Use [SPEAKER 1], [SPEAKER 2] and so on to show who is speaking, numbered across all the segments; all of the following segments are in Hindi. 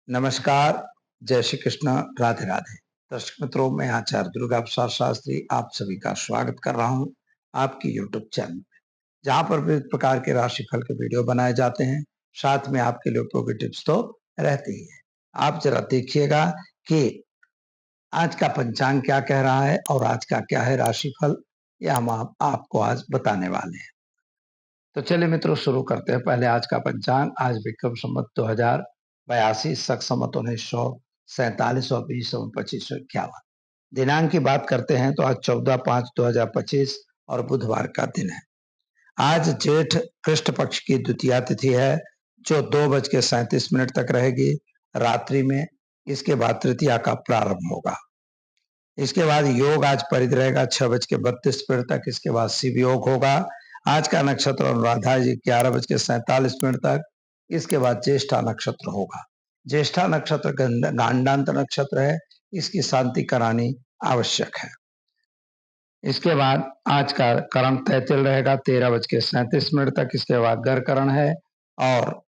[SPEAKER 1] नमस्कार, जय श्री कृष्ण, राधे राधे। दर्शक मित्रों, मैं आचार्य दुर्गा प्रसाद शास्त्री आप सभी का स्वागत कर रहा हूं आपकी यूट्यूब चैनल पे, जहां पर विभिन्न प्रकार के राशिफल के वीडियो बनाए जाते हैं। साथ में आपके लिए उपयोगी टिप्स तो रहते ही है। आप जरा देखिएगा कि आज का पंचांग क्या कह रहा है और आज का क्या है राशिफल, यह हम आपको आज बताने वाले हैं। तो चलिए मित्रों, शुरू करते हैं। पहले आज का पंचांग। आज विक्रम संवत 2082, शक संवत 1947 और 202551। दिनांक की बात करते हैं तो आज 14/5/2025 और बुधवार का दिन है। आज जेठ कृष्ण पक्ष की द्वितीया तिथि है, जो 2:37 तक रहेगी रात्रि में। इसके बाद तृतीया का प्रारंभ होगा। इसके बाद योग आज परिद रहेगा 6:32 तक। इसके बाद शिव योग होगा। आज का नक्षत्र अनुराधा जी 11:47 तक। इसके बाद ज्येष्ठा नक्षत्र होगा। ज्येष्ठा नक्षत्र गांडांत नक्षत्र है, इसकी शांति करानी आवश्यक है। इसके बाद आज का करण तैतिल रहेगा 13:37 तक। इसके बाद गर करण है और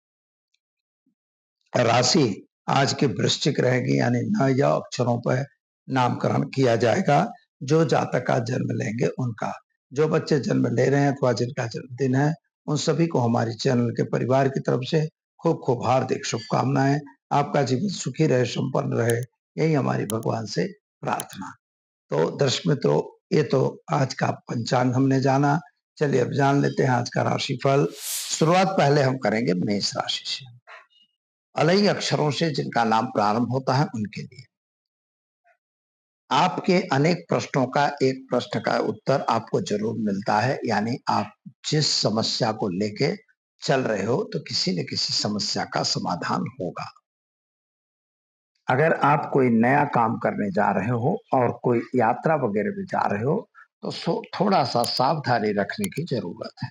[SPEAKER 1] राशि आज की वृश्चिक रहेगी, यानी न या अक्षरों पर नामकरण किया जाएगा। जो जातक का जन्म लेंगे उनका, जो बच्चे जन्म ले रहे हैं अथवा जिनका जन्मदिन है, उन सभी को हमारी चैनल के परिवार की तरफ से खूब खूब हार्दिक शुभकामनाएं। आपका जीवन सुखी रहे, संपन्न रहे, यही हमारी भगवान से प्रार्थना। तो दर्शक मित्रों, ये तो आज का पंचांग हमने जाना। चलिए अब जान लेते हैं आज का राशिफल। शुरुआत पहले हम करेंगे मेष राशि से। अलई अक्षरों से जिनका नाम प्रारंभ होता है उनके लिए आपके अनेक प्रश्नों का एक प्रश्न का उत्तर आपको जरूर मिलता है। यानी आप जिस समस्या को लेके चल रहे हो तो किसी न किसी समस्या का समाधान होगा। अगर आप कोई नया काम करने जा रहे हो और कोई यात्रा वगैरह में जा रहे हो तो थोड़ा सा सावधानी रखने की जरूरत है।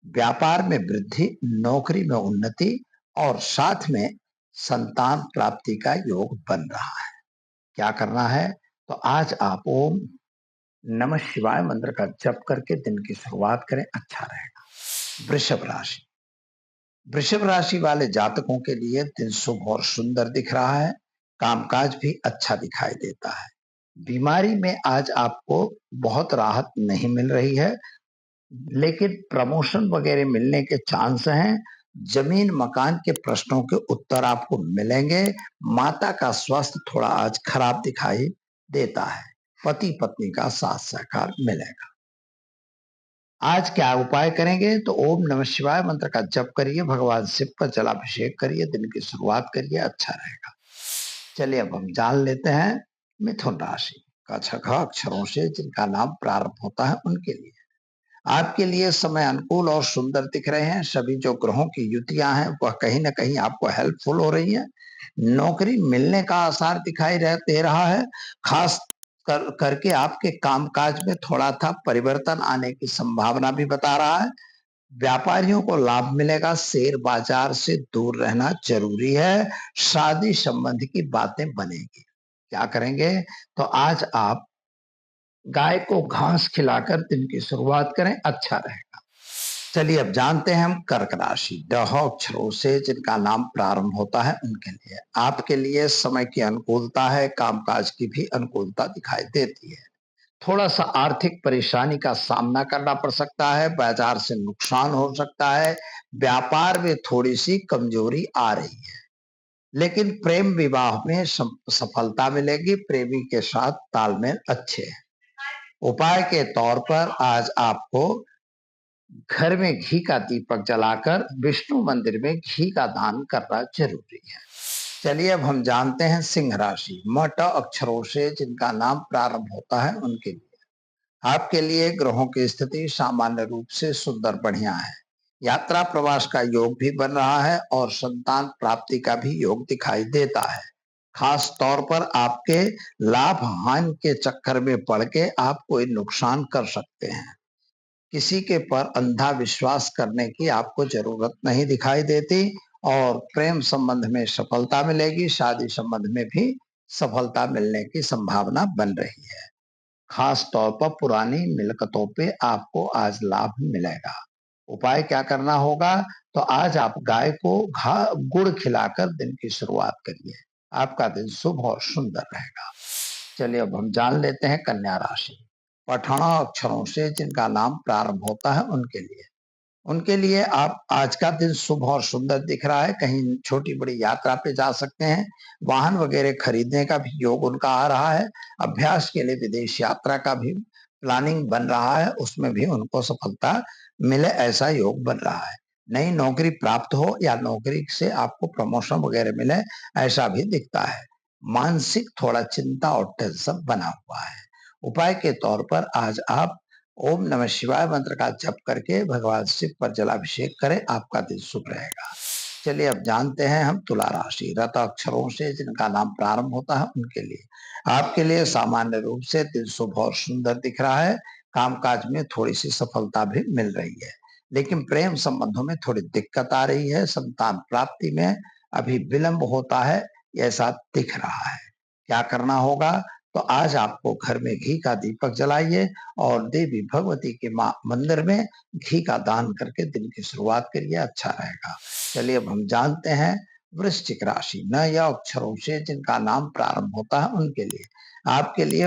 [SPEAKER 1] व्यापार में वृद्धि, नौकरी में उन्नति और साथ में संतान प्राप्ति का योग बन रहा है। क्या करना है? तो आज आप ओम नमः शिवाय मंत्र का जप करके दिन की शुरुआत करें, अच्छा रहेगा। वृषभ राशि। वृषभ राशि वाले जातकों के लिए दिन शुभ और सुंदर दिख रहा है। कामकाज भी अच्छा दिखाई देता है। बीमारी में आज आपको बहुत राहत नहीं मिल रही है, लेकिन प्रमोशन वगैरह मिलने के चांस हैं। जमीन मकान के प्रश्नों के उत्तर आपको मिलेंगे। माता का स्वास्थ्य थोड़ा आज खराब दिखाई देता है। पति पत्नी का साथ सहकार मिलेगा। आज क्या उपाय करेंगे? तो ओम नमः शिवाय मंत्र का जप करिए, भगवान शिव का जलाभिषेक करिए, दिन की शुरुआत करिए, अच्छा रहेगा। चलिए अब हम जान लेते हैं मिथुन राशि का। छह अक्षरों से जिनका नाम प्रारंभ होता है उनके लिए आपके लिए समय अनुकूल और सुंदर दिख रहे हैं। सभी जो ग्रहों की युतियां हैं वह कहीं ना कहीं आपको हेल्पफुल हो रही हैं। नौकरी मिलने का आसार दिखाई दे रहा है। खास करके आपके कामकाज में थोड़ा था परिवर्तन आने की संभावना भी बता रहा है। व्यापारियों को लाभ मिलेगा। शेयर बाजार से दूर रहना जरूरी है। शादी संबंध की बातें बनेगी। क्या करेंगे? तो आज आप गाय को घास खिलाकर दिन की शुरुआत करें, अच्छा रहेगा। चलिए अब जानते हैं हम कर्क राशि। ड अक्षरों से जिनका नाम प्रारंभ होता है उनके लिए आपके लिए समय की अनुकूलता है। कामकाज की भी अनुकूलता दिखाई देती है। थोड़ा सा आर्थिक परेशानी का सामना करना पड़ सकता है। बाजार से नुकसान हो सकता है। व्यापार में थोड़ी सी कमजोरी आ रही है, लेकिन प्रेम विवाह में सफलता मिलेगी। प्रेमी के साथ तालमेल अच्छे हैं। उपाय के तौर पर आज आपको घर में घी का दीपक जलाकर विष्णु मंदिर में घी का दान करना जरूरी है। चलिए अब हम जानते हैं सिंह राशि। मट अक्षरों से जिनका नाम प्रारंभ होता है उनके लिए आपके लिए ग्रहों की स्थिति सामान्य रूप से सुंदर बढ़िया है। यात्रा प्रवास का योग भी बन रहा है और संतान प्राप्ति का भी योग दिखाई देता है। खास तौर पर आपके लाभ हानि के चक्कर में पड़ के आप कोई नुकसान कर सकते हैं। किसी के पर अंधा विश्वास करने की आपको जरूरत नहीं दिखाई देती और प्रेम संबंध में सफलता मिलेगी। शादी संबंध में भी सफलता मिलने की संभावना बन रही है। खास तौर पर पुरानी मिलकतों पे आपको आज लाभ मिलेगा। उपाय क्या करना होगा? तो आज आप गाय को गुड़ खिलाकर दिन की शुरुआत करिए। आपका दिन शुभ और सुंदर रहेगा। चलिए अब हम जान लेते हैं कन्या राशि। पठना अक्षरों से जिनका नाम प्रारंभ होता है उनके लिए आप आज का दिन शुभ और सुंदर दिख रहा है। कहीं छोटी बड़ी यात्रा पे जा सकते हैं। वाहन वगैरह खरीदने का भी योग उनका आ रहा है। अभ्यास के लिए विदेश यात्रा का भी प्लानिंग बन रहा है, उसमें भी उनको सफलता मिले ऐसा योग बन रहा है। नई नौकरी प्राप्त हो या नौकरी से आपको प्रमोशन वगैरह मिले ऐसा भी दिखता है। मानसिक थोड़ा चिंता और टेंशन बना हुआ है। उपाय के तौर पर आज आप ओम नमः शिवाय मंत्र का जप करके भगवान शिव पर जलाभिषेक करें, आपका दिन शुभ रहेगा। चलिए अब जानते हैं हम तुला राशि। रत अक्षरों से जिनका नाम प्रारंभ होता है उनके लिए आपके लिए सामान्य रूप से दिन शुभ और सुंदर दिख रहा है। कामकाज में थोड़ी सी सफलता भी मिल रही है, लेकिन प्रेम संबंधों में थोड़ी दिक्कत आ रही है। संतान प्राप्ति में अभी विलंब होता है, ऐसा दिख रहा है। क्या करना होगा? तो आज आपको घर में घी का दीपक जलाइए और देवी भगवती के मंदिर में घी का दान करके दिन की शुरुआत करिए, अच्छा रहेगा। चलिए अब हम जानते हैं वृश्चिक राशि। न या अक्षरों से जिनका नाम प्रारंभ होता है उनके लिए आपके लिए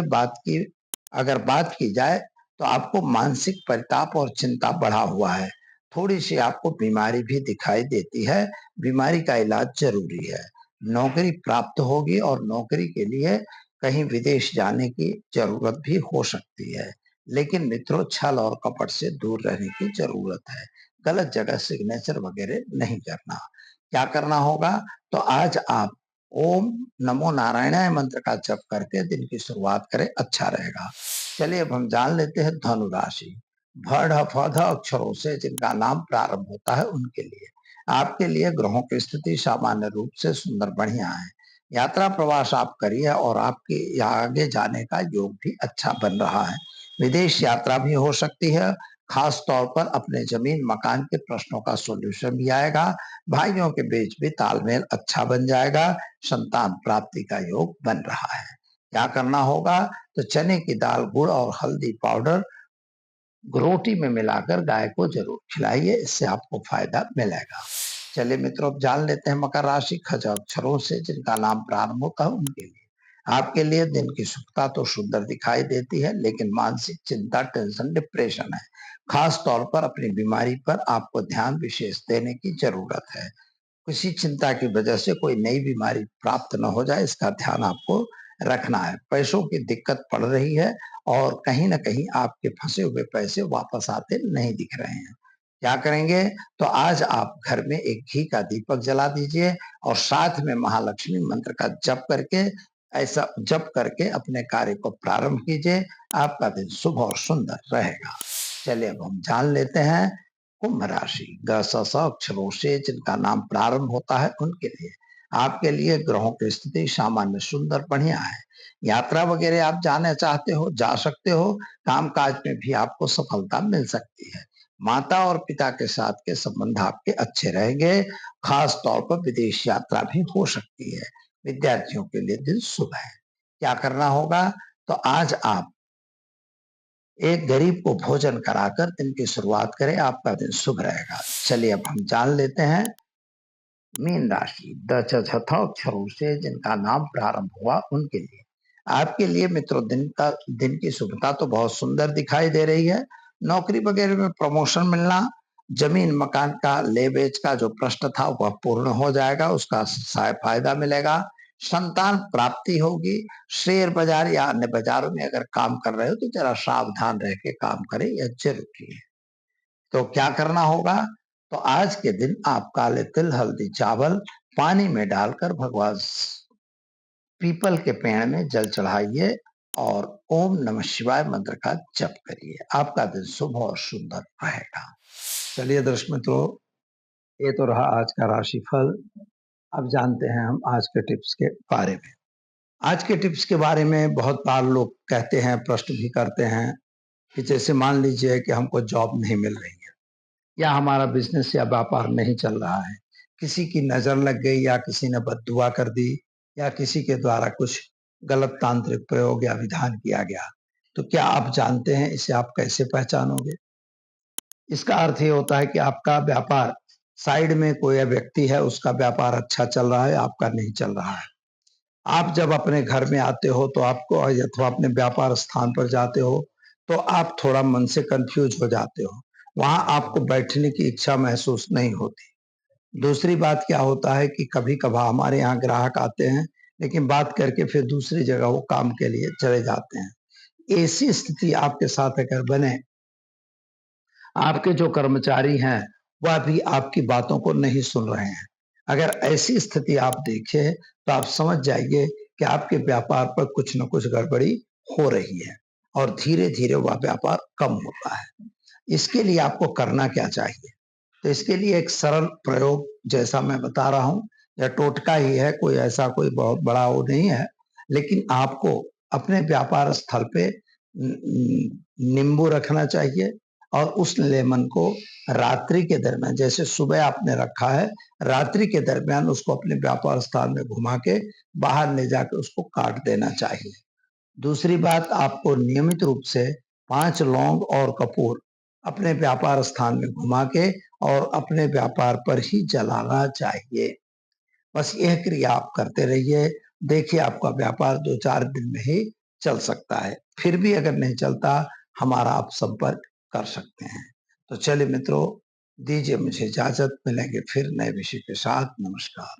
[SPEAKER 1] अगर बात की जाए तो आपको मानसिक परिताप और चिंता बढ़ा हुआ है। थोड़ी सी आपको बीमारी भी दिखाई देती है। बीमारी का इलाज जरूरी है। नौकरी प्राप्त होगी और नौकरी के लिए कहीं विदेश जाने की जरूरत भी हो सकती है, लेकिन मित्रों छल और कपट से दूर रहने की जरूरत है। गलत जगह सिग्नेचर वगैरह नहीं करना। क्या करना होगा? तो आज आप ओम नमो नारायणाय मंत्र का जप करके दिन की शुरुआत करें, अच्छा रहेगा। चलिए अब हम जान लेते हैं धनु राशि। भड़ फध अक्षरों से जिनका नाम प्रारंभ होता है उनके लिए आपके लिए ग्रहों की स्थिति सामान्य रूप से सुंदर बढ़िया है। यात्रा प्रवास आप करिए और आपके आगे जाने का योग भी अच्छा बन रहा है। विदेश यात्रा भी हो सकती है। खास तौर पर अपने जमीन मकान के प्रश्नों का सॉल्यूशन भी आएगा। भाइयों के बीच भी तालमेल अच्छा बन जाएगा। संतान प्राप्ति का योग बन रहा है। क्या करना होगा? तो चने की दाल, गुड़ और हल्दी पाउडर रोटी में मिलाकर गाय को जरूर खिलाइए, इससे आपको फायदा मिलेगा। चलिए मित्रों अब जान लेते हैं मकर राशि। खज अक्षरों से जिनका नाम प्रारंभ होता है उनके लिए आपके लिए दिन की सुखता तो सुंदर दिखाई देती है, लेकिन मानसिक चिंता, टेंशन, डिप्रेशन है। खास तौर पर अपनी बीमारी पर आपको ध्यान विशेष देने की जरूरत है। किसी चिंता की वजह से कोई नई बीमारी प्राप्त न हो जाए, इसका ध्यान आपको रखना है। पैसों की दिक्कत पड़ रही है और कहीं ना कहीं आपके फंसे हुए पैसे वापस आते नहीं दिख रहे हैं। क्या करेंगे? तो आज आप घर में एक घी का दीपक जला दीजिए और साथ में महालक्ष्मी मंत्र का जप करके अपने कार्य को प्रारंभ कीजिए। आपका दिन शुभ और सुंदर रहेगा। चलिए अब हम जान लेते हैं कुंभ राशि। ग स स अक्षरों से जिनका नाम प्रारंभ होता है उनके लिए आपके लिए ग्रहों की स्थिति सामान्य सुंदर बढ़िया है। यात्रा वगैरह आप जाना चाहते हो जा सकते हो। कामकाज में भी आपको सफलता मिल सकती है। माता और पिता के साथ के संबंध आपके अच्छे रहेंगे। खास तौर पर विदेश यात्रा भी हो सकती है। विद्यार्थियों के लिए दिन शुभ है। क्या करना होगा? तो आज आप एक गरीब को भोजन कराकर दिन की शुरुआत करें, आपका दिन शुभ रहेगा। चलिए अब हम जान लेते हैं मीन राशि। द छ छ थ अक्षरों से जिनका नाम प्रारंभ हुआ उनके लिए आपके लिए मित्रों दिन की शुभता तो बहुत सुंदर दिखाई दे रही है। नौकरी वगैरह में प्रमोशन मिलना, जमीन मकान का ले बेच का जो प्रश्न था वह पूर्ण हो जाएगा, उसका फायदा मिलेगा। संतान प्राप्ति होगी। शेयर बाजार या अन्य बाजारों में अगर काम कर रहे हो तो जरा सावधान रह के काम करें, यह जरूरी है। तो क्या करना होगा? तो आज के दिन आप काले तिल, हल्दी, चावल पानी में डालकर भगवान पीपल के पेड़ में जल चढ़ाइए और ओम नमः शिवाय मंत्र का जप करिए। आपका दिन शुभ और सुंदर रहेगा। चलिए दर्शक मित्रों, ये तो रहा आज का राशिफल। अब जानते हैं हम आज के टिप्स के बारे में। आज के टिप्स के बारे में बहुत बार लोग कहते हैं, प्रश्न भी करते हैं कि जैसे मान लीजिए कि हमको जॉब नहीं मिल रही है या हमारा बिजनेस या व्यापार नहीं चल रहा है, किसी की नजर लग गई या किसी ने बद्दुआ कर दी या किसी के द्वारा कुछ गलत तांत्रिक प्रयोग या विधान किया गया, तो क्या आप जानते हैं इसे आप कैसे पहचानोगे? इसका अर्थ ये होता है कि आपका व्यापार साइड में कोई व्यक्ति है, उसका व्यापार अच्छा चल रहा है, आपका नहीं चल रहा है। आप जब अपने घर में आते हो तो आपको अथवा अपने व्यापार स्थान पर जाते हो तो आप थोड़ा मन से कंफ्यूज हो जाते हो। वहां आपको बैठने की इच्छा महसूस नहीं होती। दूसरी बात क्या होता है कि कभी कभार हमारे यहाँ ग्राहक आते हैं, लेकिन बात करके फिर दूसरी जगह वो काम के लिए चले जाते हैं। ऐसी स्थिति आपके साथ अगर बने, आपके जो कर्मचारी हैं वह भी आपकी बातों को नहीं सुन रहे हैं, अगर ऐसी स्थिति आप देखें तो आप समझ जाइए कि आपके व्यापार पर कुछ न कुछ गड़बड़ी हो रही है और धीरे धीरे वह व्यापार कम होता है। इसके लिए आपको करना क्या चाहिए? तो इसके लिए एक सरल प्रयोग जैसा मैं बता रहा हूं, यह टोटका ही है, कोई ऐसा कोई बहुत बड़ा वो नहीं है, लेकिन आपको अपने व्यापार स्थल पे नींबू रखना चाहिए और उस लेमन को रात्रि के दरमियान, जैसे सुबह आपने रखा है, रात्रि के दरमियान उसको अपने व्यापार स्थान में घुमा के बाहर ले जाकर उसको काट देना चाहिए। दूसरी बात, आपको नियमित रूप से 5 लौंग और कपूर अपने व्यापार स्थान में घुमा के और अपने व्यापार पर ही जलाना चाहिए। बस यह क्रिया आप करते रहिए, देखिए आपका व्यापार 2-4 दिन में ही चल सकता है। फिर भी अगर नहीं चलता, हमारा आप संपर्क कर सकते हैं। तो चलिए मित्रों, दीजिए मुझे इजाजत, मिलेंगे फिर नए विषय के साथ। नमस्कार।